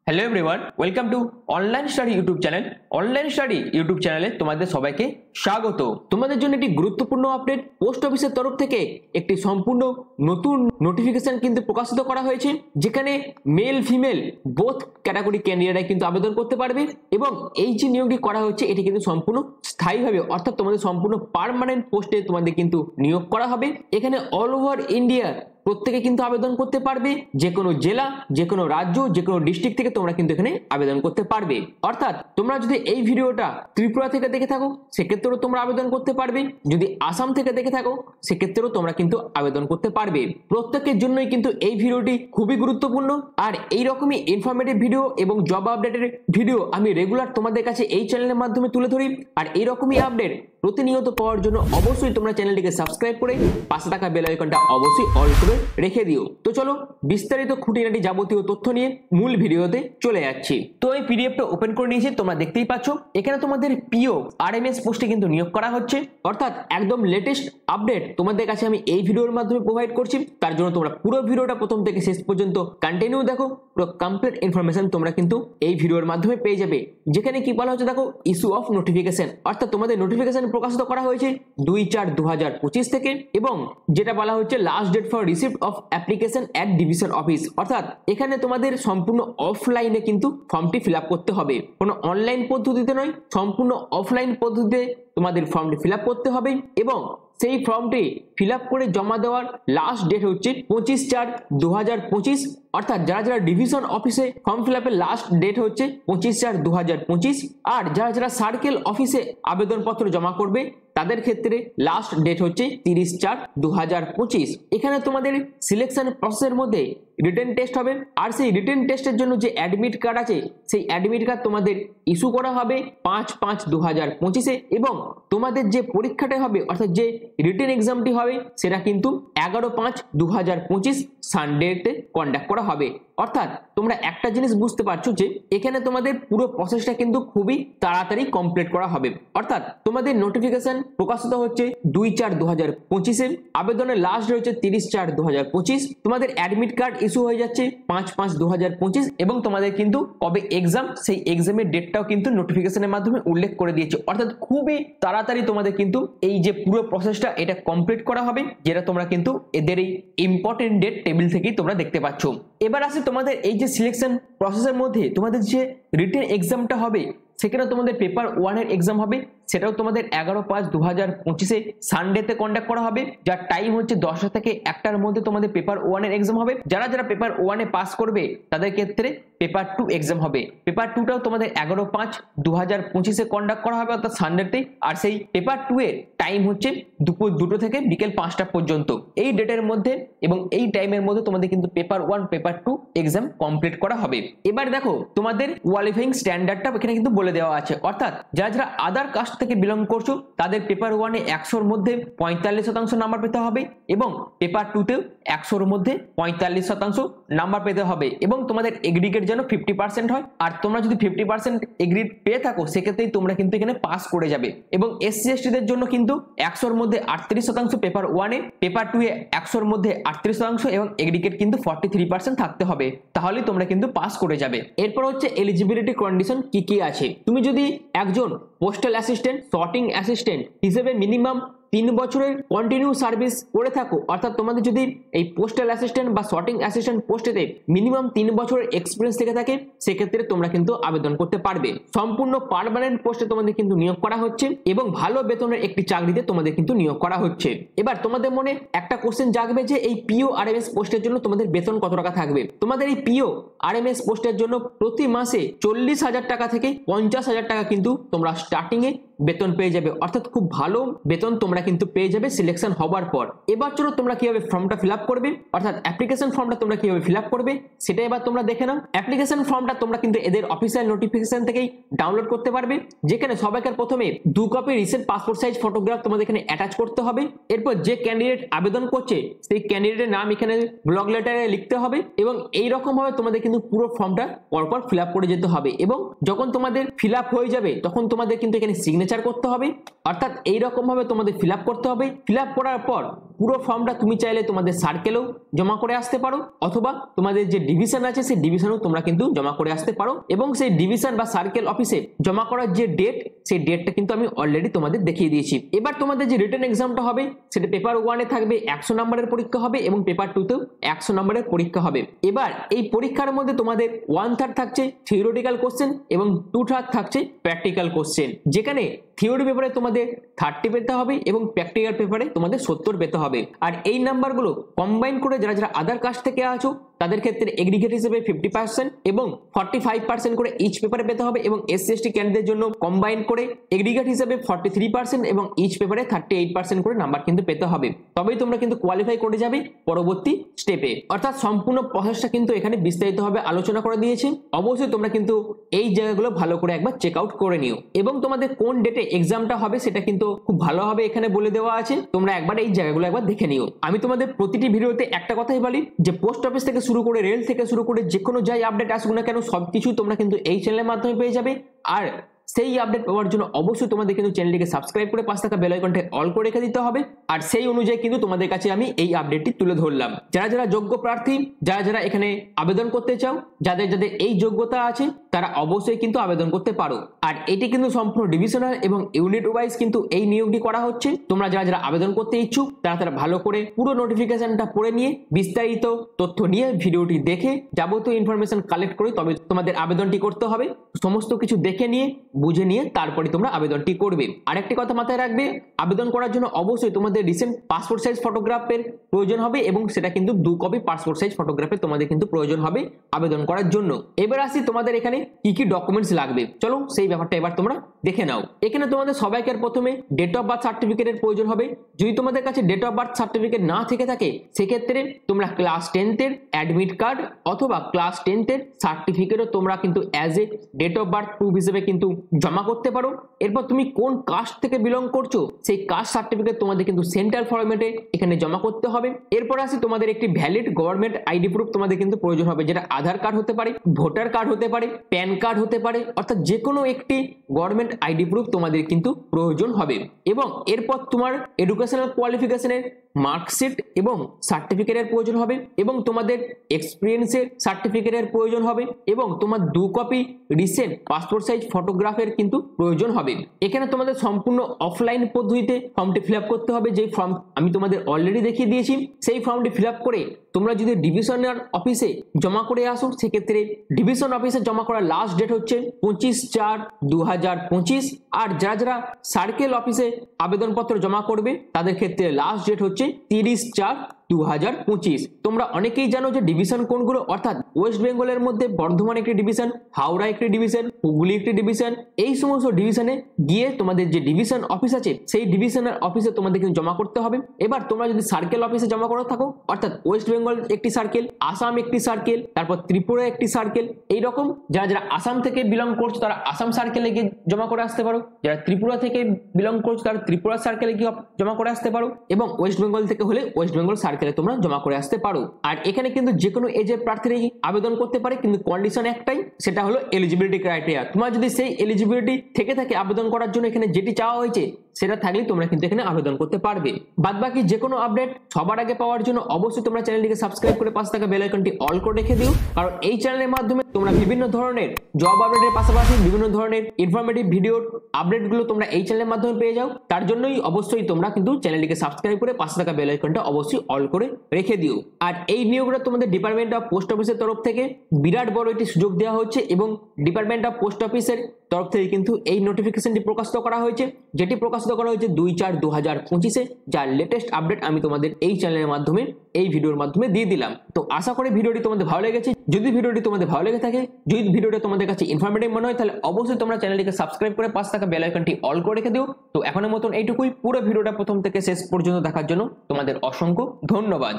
Hello everyone, welcome to online study YouTube channel. Online study YouTube চ্যানেলে তোমাদের সবাইকে স্বাগত। তোমাদের জন্য একটি গুরুত্বপূর্ণ আপডেট, পোস্ট অফিসের তরফ থেকে একটি সম্পূর্ণ নতুন নোটিফিকেশন কিন্তু প্রকাশিত করা হয়েছে, যেখানে মেল ফিমেল বোথ ক্যাটাগরি ক্যান্ডিডেটরা কিন্তু আবেদন করতে পারবে। এবং এই যে নিয়োগটি করা হচ্ছে এটি কিন্তু সম্পূর্ণ স্থায়ীভাবে, অর্থাৎ তোমাদের সম্পূর্ণ পার্মানেন্ট পোস্টে তোমাদের কিন্তু নিয়োগ করা হবে। এখানে অল ওভার ইন্ডিয়া প্রত্যেকে কিন্তু আবেদন করতে পারবে। যে কোনো জেলা, যে কোনো রাজ্য, যে কোনো ডিস্ট্রিক্ট থেকে তোমরা কিন্তু এখানে আবেদন করতে পারবে। অর্থাৎ তোমরা যদি এই ভিডিওটা ত্রিপুরা থেকে দেখে থাকো সেক্ষেত্রেও তোমরা আবেদন করতে পারবে, যদি আসাম থেকে দেখে থাকো সেক্ষেত্রেও তোমরা কিন্তু আবেদন করতে পারবে। প্রত্যেকের জন্যই কিন্তু এই ভিডিওটি খুবই গুরুত্বপূর্ণ। আর এই রকমই ইনফরমেটিভ ভিডিও এবং জব আপডেটের ভিডিও আমি রেগুলার তোমাদের কাছে এই চ্যানেলের মাধ্যমে তুলে ধরি। আর এই রকমই আপডেট প্রতিনিয়ত পাওয়ার জন্য অবশ্যই তোমরা চ্যানেলটিকে সাবস্ক্রাইব করে পাশে থাকা বেল আইকনটা অবশ্যই অল করে রেখে দিও। তো চলো বিস্তারিত খুঁটিনাটি যাবতীয় তথ্য নিয়ে মূল ভিডিওতে চলে যাচ্ছি। তো এই পিডিএফটা ওপেন করে নিয়েছি, তোমরা দেখতেই পাচ্ছ এখানে তোমাদের পিও আরএমএস পোস্টে কিন্তু নিয়োগ করা হচ্ছে। অর্থাৎ একদম লেটেস্ট আপডেট তোমাদের কাছে আমি এই ভিডিওর মাধ্যমে প্রোভাইড করছি। তার জন্য তোমরা পুরো ভিডিওটা প্রথম থেকে শেষ পর্যন্ত কন্টিনিউ দেখো, পুরো কমপ্লিট ইনফরমেশন তোমরা কিন্তু এই ভিডিওর মাধ্যমে পেয়ে যাবে। যেখানে কি বলা হচ্ছে দেখো, ইস্যু অফ নোটিফিকেশন, অর্থাৎ তোমাদের নোটিফিকেশন প্রকাশিত করা হয়েছে 2/4/2025 থেকে। এবং যেটা বলা হচ্ছে last date for receipt of application at division office, অর্থাৎ এখানে তোমাদের সম্পূর্ণ অফলাইনে কিন্তু ফর্মটি ফিল আপ করতে হবে, কোনো অনলাইন পদ্ধতিতে নয়, সম্পূর্ণ অফলাইন পদ্ধতিতে তোমাদের ফর্মটি ফিল আপ করতে হবে। এবং সেই ফর্মটি ফিল আপ করে জমা দেওয়ার লাস্ট ডেট হচ্ছে 25/4/2025। অর্থাৎ যারা যারা ডিভিশন অফিসে ফর্ম ফিল আপের লাস্ট ডেট হচ্ছে 25/4/2025। আর যারা যারা সার্কেল অফিসে আবেদনপত্র জমা করবে তাদের ক্ষেত্রে লাস্ট ডেট হচ্ছে 30/4/2025। এখানে তোমাদের সিলেকশন প্রসেসের মধ্যে রিটেন টেস্ট হবে। আর সেই রিটেন টেস্টের জন্য যে অ্যাডমিট কার্ড আছে সেই অ্যাডমিট কার্ড তোমাদের ইস্যু করা হবে 5/5/2025-এ। এবং তোমাদের যে পরীক্ষাটা হবে, অর্থাৎ যে রিটেন এক্সামটি হবে সেটা কিন্তু 11/5/2025 সানডেতে কন্ডাক্ট করা হবে। অর্থাৎ তোমরা একটা জিনিস বুঝতে পারছো যে এখানে তোমাদের পুরো প্রসেসটা কিন্তু খুবই তাড়াতাড়ি কমপ্লিট করা হবে। অর্থাৎ তোমাদের নোটিফিকেশন প্রকাশিত হচ্ছে 2/4/2025-এ, আবেদনের লাস্ট ডেট হচ্ছে 30/4/2025, তোমাদের অ্যাডমিট কার্ড ইস্যু হয়ে যাচ্ছে 5/5/2025। এবং তোমাদের কিন্তু কবে এক্সাম সেই এক্সামের ডেটটাও কিন্তু নোটিফিকেশনের মাধ্যমে উল্লেখ করে দিয়েছে। অর্থাৎ খুবই তাড়াতাড়ি তোমাদের কিন্তু এই যে পুরো প্রসেসটা এটা কমপ্লিট করা হবে, যেটা তোমরা কিন্তু এদের এই ইম্পর্টেন্ট ডেট টেবিল থেকেই তোমরা দেখতে পাচ্ছ। এবার আসে তোমাদের এই যে সিলেকশন প্রসেসের মধ্যে তোমাদের যে রিটেন এক্সামটা হবে সেখানে তোমাদের পেপার 1 এর এক্সাম হবে, সেটাও তোমাদের 11/5/2025-এ সানডেতে কন্ডাক্ট করা হবে, যার টাইম হচ্ছে 10টা থেকে 1টার মধ্যে তোমাদের পেপার 1 এর এক্সাম হবে। যারা যারা পেপার 1 এ পাস করবে তাদের ক্ষেত্রে পেপার 2 এক্সাম হবে। পেপার 2টাও তোমাদের 11/5/2025-এ কন্ডাক্ট করা হবে, অর্থাৎ সানডেতে। আর সেই পেপার 2 এর টাইম হচ্ছে দুপুর 2টো থেকে বিকেল 5টা পর্যন্ত। এই ডেটের মধ্যে এবং এই টাইমের মধ্যে তোমাদের কিন্তু পেপার 1 পেপার 2 এক্সাম কমপ্লিট করা হবে। এবার দেখো তোমাদের কোয়ালিফাইং স্ট্যান্ডার্ডটা এখানে কিন্তু বলে দেওয়া আছে। অর্থাৎ যারা যারা আদার কাস্ট থেকে বিলং করছো তাদের পেপার 1 এ 100-র মধ্যে 45% নাম্বার পেতে হবে, এবং পেপার 2তেও 100-র মধ্যে 45% নাম্বার পেতে হবে। এবং তোমাদের এগ্রিগেট যেন 50% হয়। আর তোমরা যদি 50% এগ্রিড পেয়ে থাকো সেক্ষেত্রেই তোমরা কিন্তু এখানে পাস করে যাবে। এবং এসসি এসটিদের জন্য কিন্তু 100-র মধ্যে 38% পেপার 1 এ, পেপার 2 এ 100-র মধ্যে 38% এবং এগ্রিগেট কিন্তু 43% থাকতে হবে, তাহলেই তোমরা কিন্তু পাস করে যাবে। এরপর হচ্ছে এলিজিবিলিটি কন্ডিশন কি কি আছে। তুমি যদি একজন পোস্টাল অ্যাসিস্ট্যান্ট, সর্টিং অ্যাসিস্ট্যান্ট হিসেবে মিনিমাম 3 বছরের কন্টিনিউ সার্ভিস করে থাকো, অর্থাৎ তোমাদের যদি এই পোস্টাল অ্যাসিস্ট্যান্ট বা সর্টিং অ্যাসিস্ট্যান্ট পোস্টেতে মিনিমাম 3 বছরের এক্সপিরিয়েন্স থেকে থাকে সেক্ষেত্রে তোমরা কিন্তু আবেদন করতে পারবে। সম্পূর্ণ পার্মানেন্ট পোস্টে তোমাদের কিন্তু নিয়োগ করা হচ্ছে এবং ভালো বেতনের একটি চাকরিতে তোমাদের কিন্তু নিয়োগ করা হচ্ছে। এবার তোমাদের মনে একটা কোশ্চেন জাগবে যে এই পিও আরএমএস পোস্টের জন্য তোমাদের বেতন কত টাকা থাকবে। তোমাদের এই পিও আরএমএস পোস্টের জন্য প্রতি মাসে 40,000 টাকা থেকে 50,000 টাকা কিন্তু তোমরা স্টার্টিং এ বেতন পেয়ে যাবে। অর্থাৎ খুব ভালো বেতন তোমরা কিন্তু পেয়ে যাবে সিলেকশন হওয়ার পর। এবার চলো তোমরা কিভাবে ফর্মটা ফিল আপ করবে, অর্থাৎ অ্যাপ্লিকেশন ফর্মটা তোমরা কিভাবে ফিল আপ করবে সেটা এবার তোমরা দেখে নাও। অ্যাপ্লিকেশন ফর্মটা তোমরা কিন্তু এদের অফিসিয়াল নোটিফিকেশন থেকেই ডাউনলোড করতে পারবে, যেখানে সবাইকার প্রথমে 2 copy recent passport size photograph তোমাদের এখানে অ্যাটাচ করতে হবে। এরপর যে ক্যান্ডিডেট আবেদন করছে সেই ক্যান্ডিডেটের নাম এখানে ব্লক লেটারে লিখতে হবে। এবং এই রকম ভাবে তোমাদের কিন্তু পুরো ফর্মটা পরপর ফিল আপ করে যেতে হবে। এবং যখন তোমাদের ফিল আপ হয়ে যাবে তখন তোমাদের কিন্তু এখানে সিগনেচার সিগনেচার করতে হবে। অর্থাৎ এইরকম ভাবে তোমাদের ফিল আপ করতে হবে। ফিল আপ করার পর পুরো ফর্মটা তুমি চাইলে তোমাদের সার্কেলেও জমা করে আসতে পারো, অথবা তোমাদের যে ডিভিশন আছে সেই ডিভিশনেও তোমরা কিন্তু জমা করে আসতে পারো। এবং সেই ডিভিশন বা সার্কেল অফিসে জমা করার যে ডেট, সেই ডেটটা কিন্তু আমি অলরেডি তোমাদের দেখিয়ে দিয়েছি। এবার তোমাদের যে রিটেন এক্সামটা হবে সেটা পেপার 1-এ থাকবে 100 নম্বরের পরীক্ষা হবে এবং পেপার 2-তেও 100 নম্বরের পরীক্ষা হবে। এবার এই পরীক্ষার মধ্যে তোমাদের 1/3 থাকছে থিওরিটিক্যাল কোশ্চেন এবং 2/3 থাকছে প্র্যাকটিক্যাল কোশ্চেন, যেখানে থিওরি পেপারে তোমাদের 30 পেতে হবে এবং প্র্যাকটিক্যাল পেপারে তোমাদের 70 পেতে হবে। আর এই নাম্বারগুলো কম্বাইন করে যারা যারা আদার কাস্ট থেকে আছো তাদের ক্ষেত্রে এগ্রিগেট হিসেবে 50% এবং 45% করে ইচ পেপারে পেতে হবে, এবং এসসি এসটি ক্যান্ডিডেটের জন্য কম্বাইন করে এগ্রিগেট হিসেবে 43% এবং ইচ পেপারে 38% করে নাম্বার কিন্তু পেতে হবে। তবেই তোমরা কিন্তু কোয়ালিফাই করে যাবে পরবর্তী স্টেপে। অর্থাৎ সম্পূর্ণ প্রসেসটা কিন্তু এখানে বিস্তারিতভাবে আলোচনা করে দিয়েছে। অবশ্যই তোমরা কিন্তু এই জায়গাগুলো ভালো করে একবার চেক আউট করে নিও, এবং তোমাদের কোন ডেটে এক্সামটা হবে সেটা কিন্তু খুব ভালোভাবে এখানে বলে দেওয়া আছে। তোমরা একবার এই জায়গাগুলো একবার দেখে নিও। আমি তোমাদের প্রতিটি ভিডিওতে একটা কথাই বলি যে পোস্ট অফিস থেকে শুরু করে রেল থেকে শুরু করে যে কোনো যাই আপডেট আসুক না কেন সবকিছু তোমরা কিন্তু এই চ্যানেলের মাধ্যমে পেয়ে যাবে। আর সেই আপডেট পাওয়ার জন্য অবশ্যই তোমাদের কিন্তু চ্যানেলটিকে সাবস্ক্রাইব করে পাশে থাকা বেল আইকনটা অল করে রেখে দিতে হবে। আর সেই অনুযায়ী কিন্তু তোমাদের কাছে আমি এই আপডেটটি তুলে ধরলাম। যারা যারা যোগ্য প্রার্থী, যারা যারা এখানে আবেদন করতে চাও, যাদের যাদের এই যোগ্যতা আছে তারা অবশ্যই কিন্তু আবেদন করতে পারো। আর এটি কিন্তু সম্পূর্ণ ডিভিশনাল এবং ইউনিট ওয়াইজ কিন্তু এই নিয়োগটি করা হচ্ছে। তোমরা যারা যারা আবেদন করতে ইচ্ছুক তারা তারা ভালো করে পুরো নোটিফিকেশনটা পড়ে নিয়ে বিস্তারিত তথ্য নিয়ে ভিডিওটি দেখে যাবতীয় ইনফরমেশন কালেক্ট করে তবে তোমাদের আবেদনটি করতে হবে। সমস্ত কিছু দেখে নিয়ে বুঝে নিয়ে তারপরে তোমরা আবেদনটি করবে। আরেকটি কথা মাথায় রাখবে, আবেদন করার জন্য অবশ্যই তোমাদের রিসেন্ট পাসপোর্ট সাইজ ফটোগ্রাফের প্রয়োজন হবে, এবং সেটা কিন্তু 2 কপি পাসপোর্ট সাইজ ফটোগ্রাফের তোমাদের কিন্তু প্রয়োজন হবে আবেদন করার জন্য। এবার আসি তোমাদের এখানে কি কি ডকুমেন্টস লাগবে। চলো সেই ব্যাপারটা এবার তোমরা দেখে নাও। এখানে তোমাদের সবাইকার প্রথমে ডেট অফ বার্থ সার্টিফিকেটের প্রয়োজন হবে। যদি তোমাদের কাছে ডেট অফ বার্থ সার্টিফিকেট না থেকে থাকে সেক্ষেত্রে তোমরা ক্লাস 10 এর অ্যাডমিট কার্ড অথবা ক্লাস 10 এর সার্টিফিকেটও তোমরা কিন্তু as a date of birth proof হিসেবে কিন্তু জমা করতে পারো। এরপর তুমি কোন কাস্ট থেকে বিলং করছো সেই কাস্ট সার্টিফিকেট তোমাদের কিন্তু সেন্ট্রাল ফরম্যাটে এখানে জমা করতে হবে। এরপর আসি তোমাদের একটি ভ্যালিড গভর্নমেন্ট আইডি প্রুফ তোমাদের কিন্তু প্রয়োজন হবে, যেটা আধার কার্ড হতে পারে, ভোটার কার্ড হতে পারে, প্যান কার্ড হতে পারে, অর্থাৎ যে কোনো একটি গভর্নমেন্ট আইডি প্রুফ তোমাদের কিন্তু প্রয়োজন হবে। এবং এরপর তোমার এডুকেশনাল কোয়ালিফিকেশনের মার্কশিট এবং সার্টিফিকেটের প্রয়োজন হবে, এবং তোমাদের এক্সপিরিয়েন্সের সার্টিফিকেটের প্রয়োজন হবে, এবং তোমার 2 কপি রিসেন্ট পাসপোর্ট সাইজ ফটোগ্রাফের কিন্তু প্রয়োজন হবে। এখানে তোমাদের সম্পূর্ণ অফলাইন পদ্ধতিতে ফর্মটি ফিল আপ করতে হবে। যে ফর্ম আমি তোমাদের অলরেডি দেখিয়ে দিয়েছি সেই ফর্মটি ফিল আপ করে তোমরা যদি ডিভিশনাল অফিসে জমা করে আসো সেক্ষেত্রে ডিভিশন অফিসে জমা করার লাস্ট ডেট হচ্ছে 25/4/2025। আর যারা যারা সার্কেল অফিসে আবেদনপত্র জমা করবে তাদের ক্ষেত্রে লাস্ট ডেট হচ্ছে 30/4/2025। তোমরা অনেকেই জানো যে ডিভিশন কোনগুলো, অর্থাৎ ওয়েস্ট বেঙ্গলের মধ্যে বর্ধমান একটি ডিভিশন, হাওড়া একটি ডিভিশন, হুগলি একটি ডিভিশন। এই সমস্ত ডিভিশনে গিয়ে তোমাদের যে ডিভিশন অফিস আছে সেই ডিভিশনাল অফিসে তোমাদের কিন্তু জমা করতে হবে। এবার তোমরা যদি সার্কেল অফিসে জমা করে থাকো, অর্থাৎ ওয়েস্ট বেঙ্গল একটি সার্কেল, আসাম একটি সার্কেল, তারপর ত্রিপুরা একটি সার্কেল, এইরকম যারা যারা আসাম থেকে বিলং করছো তারা আসাম সার্কেলে গিয়ে জমা করে আসতে পারো, যারা ত্রিপুরা থেকে বিলং করছো তারা ত্রিপুরা সার্কেলে গিয়ে জমা করে আসতে পারো, এবং ওয়েস্ট বেঙ্গল থেকে হলে ওয়েস্ট বেঙ্গল সার্কেলে তোমরা জমা করে আসতে পারো। আর এখানে কিন্তু যে কোনো এজের প্রার্থীরাই আবেদন করতে পারে, কিন্তু কন্ডিশন একটাই, সেটা হলো এলিজিবিলিটি ক্রাইটেরিয়া। তোমার যদি সেই এলিজিবিলিটি থেকে থাকে আবেদন করার জন্য এখানে যেটি চাওয়া হয়েছে সেটা থাকলে তোমরা কিন্তু এখানে আবেদন করতে পারবে। বাদবাকি যে কোনো আপডেট সবার আগে পাওয়ার জন্য অবশ্যই তোমরা চ্যানেলটিকে সাবস্ক্রাইব করে পাশে থাকা বেল আইকনটি অল করে রেখে দিও, কারণ এই চ্যানেলের মাধ্যমে তোমরা বিভিন্ন ধরনের জব আপডেটের পাশাপাশি বিভিন্ন ধরনের ইনফরমেটিভ ভিডিওর আপডেটগুলো তোমরা এই চ্যানেলের মাধ্যমে পেয়ে যাও। তার জন্যই অবশ্যই তোমরা কিন্তু চ্যানেলটিকে সাবস্ক্রাইব করে পাশে থাকা বেল আইকনটা অবশ্যই অল করে রেখে দিও। আর এই নিয়োগটা তোমাদের ডিপার্টমেন্ট অফ পোস্ট অফিসের তরফ থেকে বিরাট বড় একটি সুযোগ দেওয়া হচ্ছে, এবং ডিপার্টমেন্ট অফ পোস্ট অফিসের তরফ থেকে কিন্তু এই নোটিফিকেশনটি প্রকাশিত করা হয়েছে, যেটি প্রকাশিত করা হয়েছে 2/4/2025-এ। যার লেটেস্ট আপডেট আমি তোমাদের এই চ্যানেলের মাধ্যমে এই ভিডিওর মাধ্যমে দিয়ে দিলাম। তো আশা করি ভিডিওটি তোমাদের ভালো লেগেছে। যদি ভিডিওটি তোমাদের ভালো লেগে থাকে, যদি ভিডিওটা তোমাদের কাছে ইনফরমেটিভ মনে হয়, তাহলে অবশ্যই তোমরা চ্যানেলটিকে সাবস্ক্রাইব করে পাশে থাকা বেল আইকনটি অল করে রেখে দিও। তো এখনের মতন এইটুকুই। পুরো ভিডিওটা প্রথম থেকে শেষ পর্যন্ত দেখার জন্য তোমাদের অসংখ্য ধন্যবাদ।